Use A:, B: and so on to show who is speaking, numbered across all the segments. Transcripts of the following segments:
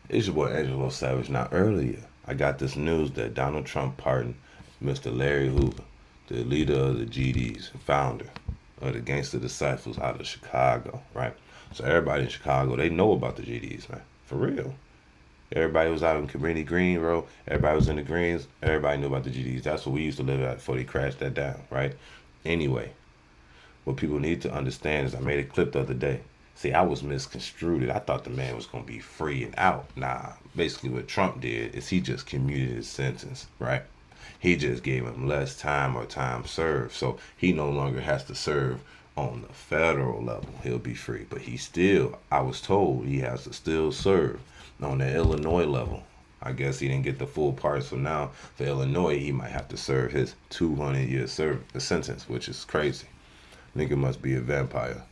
A: It's your boy Angelo Savage. Now, earlier, I got this news that Donald Trump pardoned Mr. Larry Hoover, the leader of the GDs and founder of the Gangster Disciples out of Chicago, right? So everybody in Chicago, they know about the GDs, man. For real. Everybody was out in Cabrini Green, bro. Everybody was in the greens. Everybody knew about the GDs. That's what we used to live at before they crashed that down, right? Anyway, what people need to understand is I made a clip the other day. See, I was misconstrued. I thought the man was going to be free and out. Nah, basically what Trump did is he just commuted his sentence, right? He just gave him less time or time served. So he no longer has to serve on the federal level. He'll be free. But he still, I was told he has to still serve on the Illinois level. I guess he didn't get the full part. So now for Illinois, he might have to serve his 200-year sentence, which is crazy. Nigga must be a vampire.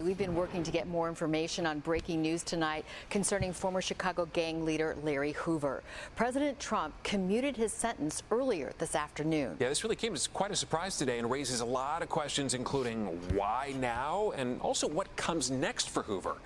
B: We've been working to get more information on breaking news tonight concerning former Chicago gang leader Larry Hoover. President Trump commuted his sentence earlier this afternoon.
C: Yeah, this really came as quite a surprise today and raises a lot of questions, including why now and also what comes next for Hoover.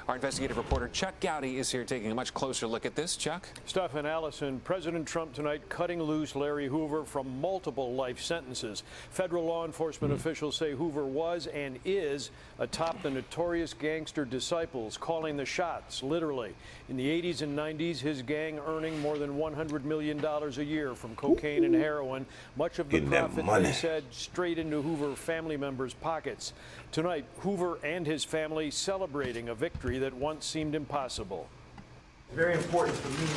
C: Our investigative reporter Chuck Gowdy is here taking a much closer look at this. Chuck?
D: Steph and Allison, President Trump tonight cutting loose Larry Hoover from multiple life sentences. Federal law enforcement officials say Hoover was and is atop the notorious gangster disciples, calling the shots, literally. In the 80s and 90s, his gang earning more than $100 million a year from cocaine and heroin. Much of the profit, they said, straight into Hoover family members' pockets. Tonight, Hoover and his family celebrating a victory that once seemed impossible.
E: It's very important for me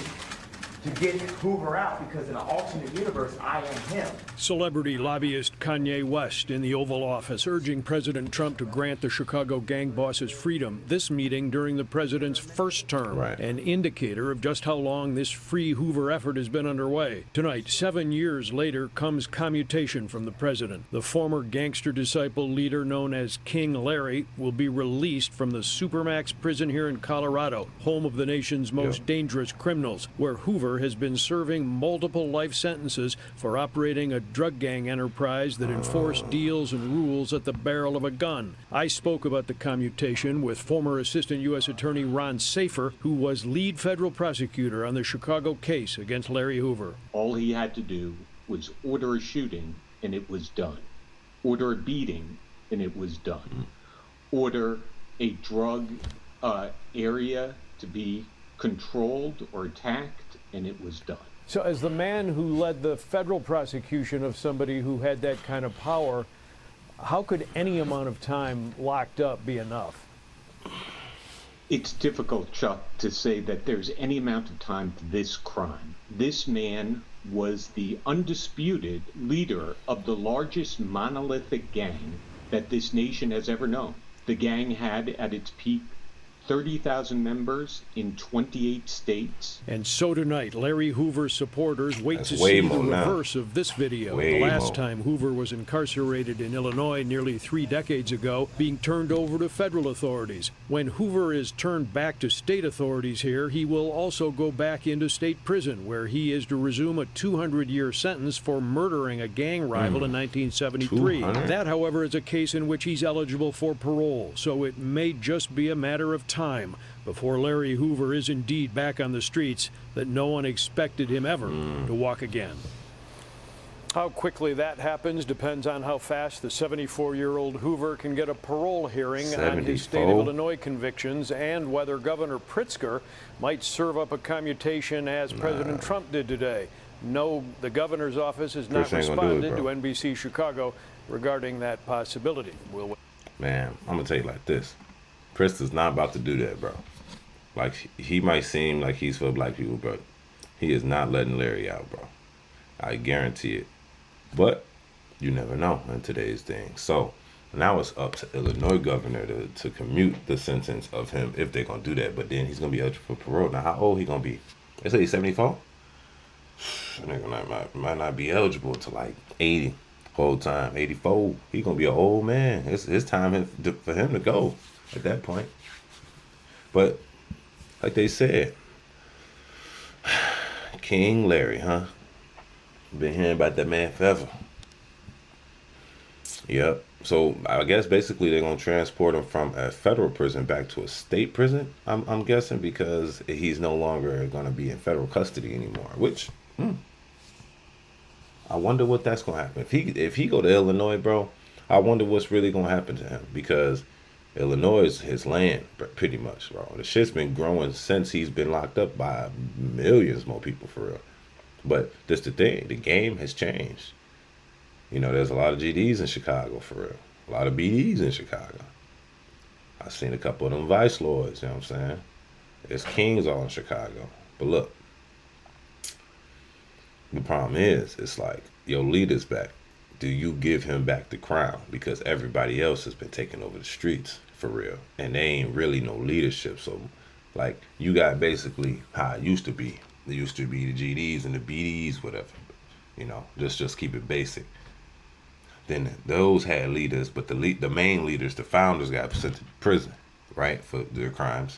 E: to get Hoover out because in an alternate universe, I am him.
D: Celebrity lobbyist Kanye West in the Oval Office urging President Trump to grant the Chicago gang bosses freedom. This meeting during the president's first term, an indicator of just how long this free Hoover effort has been underway. Tonight, 7 years later, comes commutation from the president. The former gangster disciple leader known as King Larry will be released from the Supermax prison here in Colorado, home of the nation's most dangerous criminals, where Hoover has been serving multiple life sentences for operating a drug gang enterprise that enforced deals and rules at the barrel of a gun. I spoke about the commutation with former Assistant U.S. Attorney Ron Safer, who was lead federal prosecutor on the Chicago case against Larry Hoover.
F: All he had to do was order a shooting, and it was done. Order a beating, and it was done. Order a drug area to be controlled or attacked, and it was done.
D: So as the man who led the federal prosecution of somebody who had that kind of power, how could any amount of time locked up be enough?
F: It's difficult, Chuck, to say that there's any amount of time for this crime. This man was the undisputed leader of the largest monolithic gang that this nation has ever known. The gang had at its peak 30,000 members in 28 states.
D: And so tonight, Larry Hoover's supporters wait to see the reverse of this video. The last time Hoover was incarcerated in Illinois nearly 3 decades ago, being turned over to federal authorities. When Hoover is turned back to state authorities here, he will also go back into state prison, where he is to resume a 200-year sentence for murdering a gang rival in 1973.
A: 200?
D: That, however, is a case in which he's eligible for parole, so it may just be a matter of time before Larry Hoover is indeed back on the streets that no one expected him ever to walk again. How quickly that happens depends on how fast the 74-year-old Hoover can get a parole hearing on his state of Illinois convictions and whether Governor Pritzker might serve up a commutation as President Trump did today. No, the governor's office has not responded to NBC Chicago regarding that possibility.
A: Man, I'm going to tell you like this. Pritzker's not about to do that, bro. Like, he might seem like he's for black people, but he is not letting Larry out, bro. I guarantee it. But you never know in today's thing. So now it's up to Illinois governor to commute the sentence of him if they're going to do that. But then he's going to be eligible for parole. Now, how old he going to be? They say he's 74? Nigga might not be eligible to like 80 whole time. 84. He going to be an old man. It's time for him to go at that point. But like they said, King Larry, huh? Been hearing about that man forever. Yep, So I guess basically they're gonna transport him from a federal prison back to a state prison. I'm guessing because he's no longer gonna be in federal custody anymore. Which I wonder what that's gonna happen. If he go to Illinois, bro, I wonder what's really gonna happen to him because Illinois is his land, pretty much, bro. The shit's been growing since he's been locked up by millions more people for real. But that's the thing, the game has changed. You know, there's a lot of GDs in Chicago for real. A lot of BDs in Chicago. I've seen a couple of them vice lords, you know what I'm saying? There's kings all in Chicago. But look, the problem is, it's like, your leader's back. Do you give him back the crown? Because everybody else has been taking over the streets for real. And they ain't really no leadership. So, like, you got basically how it used to be. There used to be the GDs and the BDs, whatever. You know, just keep it basic. Then those had leaders, but the main leaders, the founders, got sent to prison, right, for their crimes.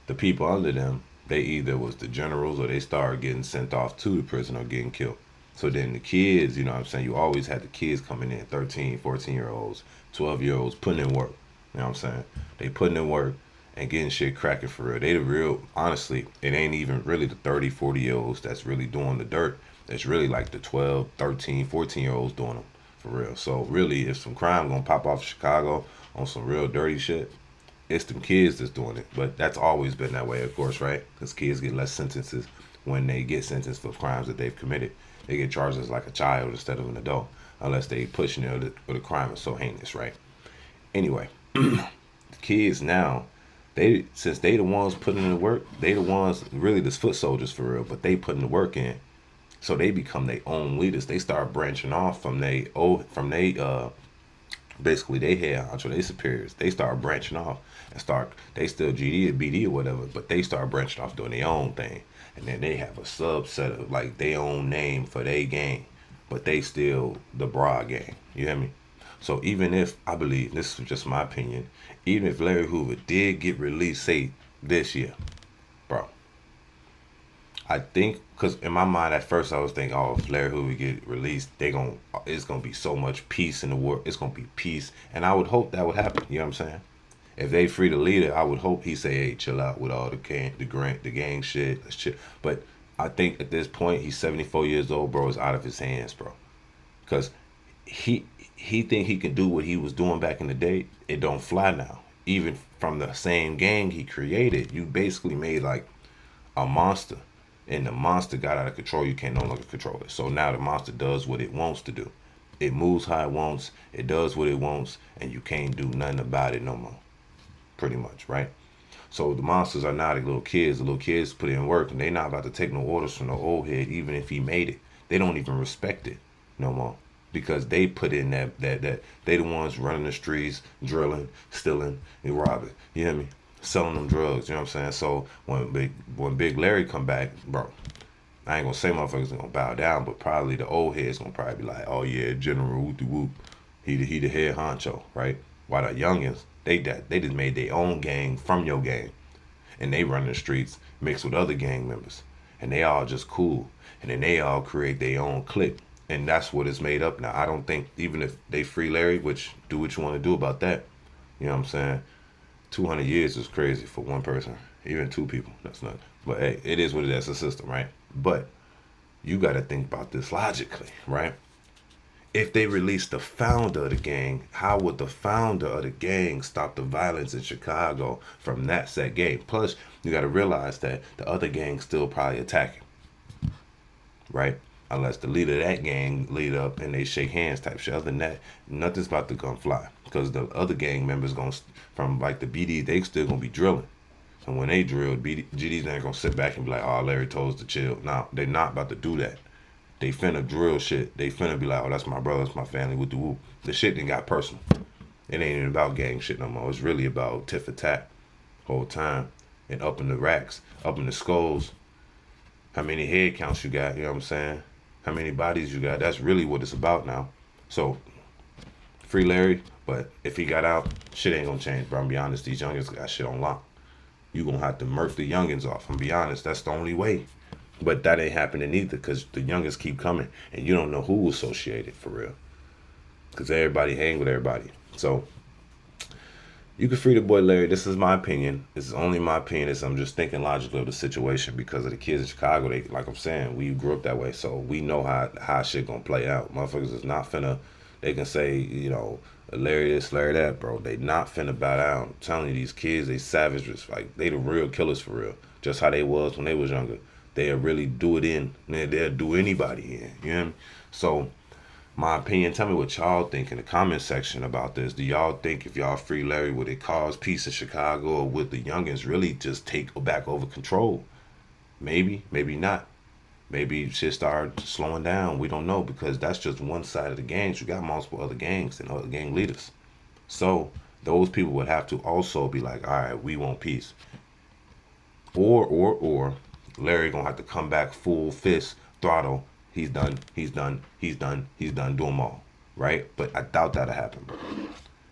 A: The people under them, they either was the generals or they started getting sent off to the prison or getting killed. So then the kids, you know what I'm saying, you always had the kids coming in, 13, 14-year-olds, 12-year-olds, putting in work. You know what I'm saying? They putting in work and getting shit cracking for real. They the real, honestly, it ain't even really the 30, 40-year-olds that's really doing the dirt. It's really like the 12, 13, 14-year-olds doing them. For real. So really, if some crime gonna pop off Chicago on some real dirty shit, it's them kids that's doing it. But that's always been that way, of course, right? Because kids get less sentences when they get sentenced for crimes that they've committed. They get charged as like a child instead of an adult, unless they pushing it or the crime is so heinous, right? Anyway, the kids now, since they the ones putting in the work, they the ones really the foot soldiers for real, but they putting the work in. So they become their own leaders. They start branching off from basically they head honcho, they superiors. They start branching off and they still GD or BD or whatever, but they start branching off doing their own thing. And then they have a subset of like their own name for their gang, but they still the broad gang. You hear me? So even if, I believe, this is just my opinion, even if Larry Hoover did get released, say, this year, bro, I think, because in my mind at first I was thinking, oh, if Larry Hoover get released, it's gonna be so much peace in the world. It's gonna be peace, and I would hope that would happen. You know what I'm saying? If they free the leader, I would hope he say, hey, chill out with all the gang shit. Let's chill. But I think at this point he's 74 years old, bro. It's out of his hands, bro. Because he think he can do what he was doing back in the day. It don't fly now. Even from the same gang he created, you basically made like a monster. And the monster got out of control. You can no longer control it. So now the monster does what it wants to do. It moves how it wants. It does what it wants. And you can't do nothing about it no more. Pretty much, right? So the monsters are now the little kids. The little kids put in work. And they not about to take no orders from the old head, even if he made it. They don't even respect it no more. Because they put in that they the ones running the streets, drilling, stealing, and robbing. You hear me? Selling them drugs, you know what I'm saying? So when Big Larry come back, bro, I ain't gonna say motherfuckers are gonna bow down, but probably the old heads gonna probably be like, oh yeah, General whoop whoop, he the head honcho, right? While the youngins, they just made their own gang from your gang, and they run the streets mixed with other gang members, and they all just cool, and then they all create their own clique, and that's what it's made up now. I don't think even if they free Larry, which do what you want to do about that, you know what I'm saying? 200 years is crazy for one person, even two people. That's nothing. But hey, it is what it is. It's a system, right? But you got to think about this logically, right? If they release the founder of the gang, how would the founder of the gang stop the violence in Chicago from that set gang? Plus, you got to realize that the other gang still probably attacking, right? Unless the leader of that gang lead up and they shake hands type shit. Other than that, nothing's about to gonna fly. Because the other gang members from like the BD, they still gonna be drilling. And when they drill, GDs ain't gonna sit back and be like, oh, Larry told us to chill. No, they not about to do that. They finna drill shit. They finna be like, oh, that's my brother, that's my family, with the whoop. The shit done got personal. It ain't even about gang shit no more. It's really about tit for tat whole time. And up in the racks, up in the skulls. How many head counts you got, you know what I'm saying? How many bodies you got. That's really what it's about now. So, free Larry, but if he got out, shit ain't gonna change, bro. I'm be honest, these youngins got shit on lock. You gonna have to murk the youngins off. I'm be honest, that's the only way. But that ain't happening either, because the youngins keep coming, and you don't know who associated for real. Because everybody hang with everybody. So you can free the boy Larry. This is my opinion. This is only my opinion. I'm just thinking logically of the situation because of the kids in Chicago. They, like I'm saying, we grew up that way, so we know how shit gonna play out. Motherfuckers is not finna. They can say, you know, Larry this, Larry that, bro. They not finna bow down. I'm telling you, these kids, they savages. Like, they the real killers for real. Just how they was when they was younger. They'll really do it in. They'll do anybody in. You know what I mean? So, my opinion, tell me what y'all think in the comment section about this. Do y'all think if y'all free Larry, would it cause peace in Chicago, or would the youngins really just take back over control? Maybe, maybe not. Maybe shit start slowing down. We don't know, because that's just one side of the gangs. You got multiple other gangs and other gang leaders. So those people would have to also be like, all right, we want peace. Or Larry gonna have to come back full fist, throttle. He's done, he's done, he's done, he's done, do them all. Right? But I doubt that'll happen, bro.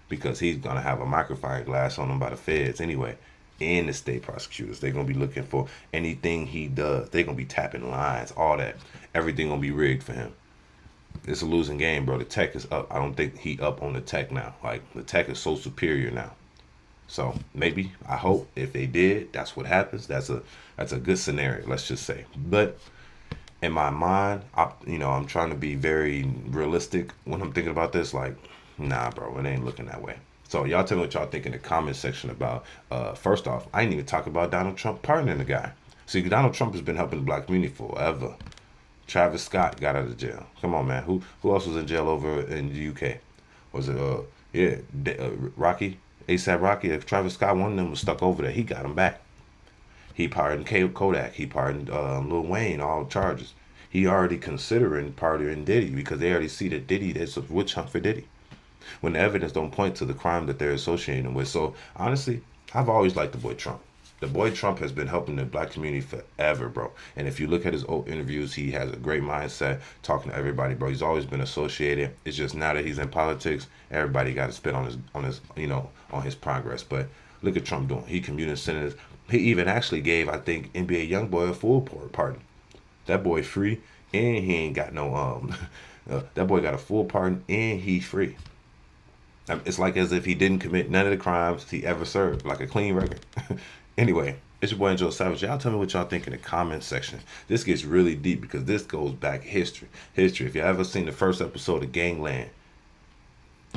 A: Because he's gonna have a magnifying glass on him by the feds anyway. And the state prosecutors. They're gonna be looking for anything he does. They're gonna be tapping lines, all that. Everything gonna be rigged for him. It's a losing game, bro. The tech is up. I don't think he up on the tech now. Like, the tech is so superior now. So maybe, I hope, if they did, that's what happens. That's a good scenario, let's just say. But in my mind, I'm trying to be very realistic when I'm thinking about this. Like, nah, bro, it ain't looking that way. So y'all tell me what y'all think in the comment section about, first off, I didn't even talk about Donald Trump pardoning the guy. See, Donald Trump has been helping the black community forever. Travis Scott got out of jail. Come on, man. Who else was in jail over in the UK? Was it, Rocky? ASAP Rocky? Travis Scott, one of them was stuck over there. He got him back. He pardoned Kodak. He pardoned Lil Wayne, all charges. He already considering pardoning Diddy, because they already see that Diddy, there's a witch hunt for Diddy, when the evidence don't point to the crime that they're associating with. So honestly, I've always liked the boy Trump. The boy Trump has been helping the black community forever, bro. And if you look at his old interviews, he has a great mindset, talking to everybody, bro. He's always been associated. It's just now that he's in politics, everybody got to spit on his on his progress. But look at Trump doing. He commuted senators. He even actually gave, I think, NBA YoungBoy a full pardon. That boy free, and he ain't got no that boy got a full pardon, and he's free. It's like as if he didn't commit none of the crimes he ever served, like a clean record. Anyway, it's your boy Angel Savage. Y'all tell me what y'all think in the comment section. This gets really deep because this goes back history. If you ever seen the first episode of Gangland,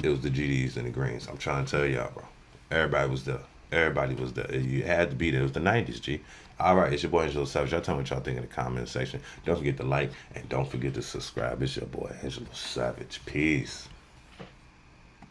A: it was the GDs and the Greens. I'm trying to tell y'all, bro. Everybody was there. Everybody was there. You had to be there. It was the 90s, G. All right, it's your boy Angelo Savage. Y'all tell me what y'all think in the comment section. Don't forget to like and don't forget to subscribe. It's your boy Angelo Savage. Peace.